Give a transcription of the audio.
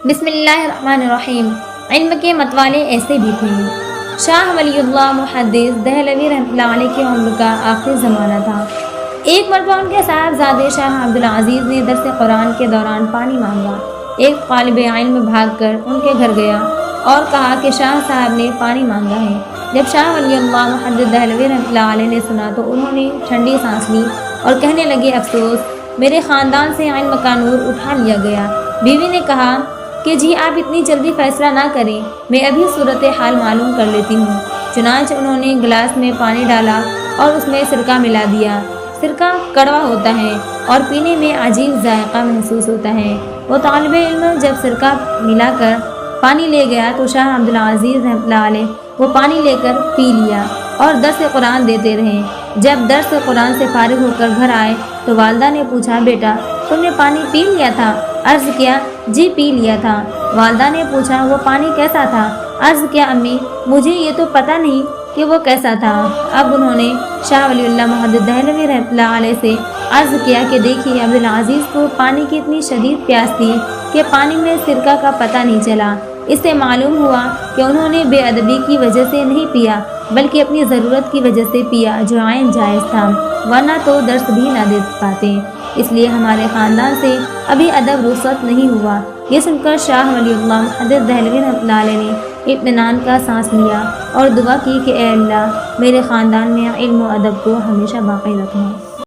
بسم اللہ الرحمن الرحیم۔ علم کے متوالے ایسے بھی تھے۔ شاہ ولی اللہ محدث دہلوی رحمۃ اللہ علیہ کی عمر کا آخری زمانہ تھا۔ ایک مرتبہ ان کے صاحبزادے شاہ عبدالعزیز نے درس قرآن کے دوران پانی مانگا۔ ایک طالب علم بھاگ کر ان کے گھر گیا اور کہا کہ شاہ صاحب نے پانی مانگا ہے۔ جب شاہ ولی اللہ محدث دہلوی رحمۃ اللہ علیہ نے سنا تو انہوں نے ٹھنڈی سانس لی اور کہنے لگے، افسوس، میرے خاندان سے علم کا نور اٹھا لیا گیا۔ بیوی نے کہا کہ جی آپ اتنی جلدی فیصلہ نہ کریں، میں ابھی صورتحال معلوم کر لیتی ہوں۔ چنانچہ انہوں نے گلاس میں پانی ڈالا اور اس میں سرکہ ملا دیا۔ سرکہ کڑوا ہوتا ہے اور پینے میں عجیب ذائقہ محسوس ہوتا ہے۔ وہ طالب علم جب سرکہ ملا کر پانی لے گیا تو شاہ عبدالعزیز رحمۃ اللہ علیہ وہ پانی لے کر پی لیا اور درس قرآن دیتے رہے۔ جب درس قرآن سے فارغ ہو کر گھر آئے تو والدہ نے پوچھا، بیٹا تم نے پانی پی لیا تھا؟ عرض کیا، جی پی لیا تھا۔ والدہ نے پوچھا، وہ پانی کیسا تھا؟ عرض کیا، امی مجھے یہ تو پتہ نہیں کہ وہ کیسا تھا۔ اب انہوں نے شاہ ولی اللہ محدث دہلوی رحمۃ اللہ علیہ سے عرض کیا کہ دیکھیے، عبدالعزیز کو پانی کی اتنی شدید پیاس تھی کہ پانی میں سرکہ کا پتہ نہیں چلا۔ اس سے معلوم ہوا کہ انہوں نے بے ادبی کی وجہ سے نہیں پیا بلکہ اپنی ضرورت کی وجہ سے پیا، جو عین جائز تھا، ورنہ تو درس بھی نہ دے پاتے۔ اس لیے ہمارے خاندان سے ابھی ادب رخصت نہیں ہوا۔ یہ سن کر شاہ ولی اللہ محدث دہلوی رحمۃ اللہ علیہ نے اطمینان کا سانس لیا اور دعا کی کہ اے اللہ میرے خاندان میں علم و ادب کو ہمیشہ باقی رکھنا۔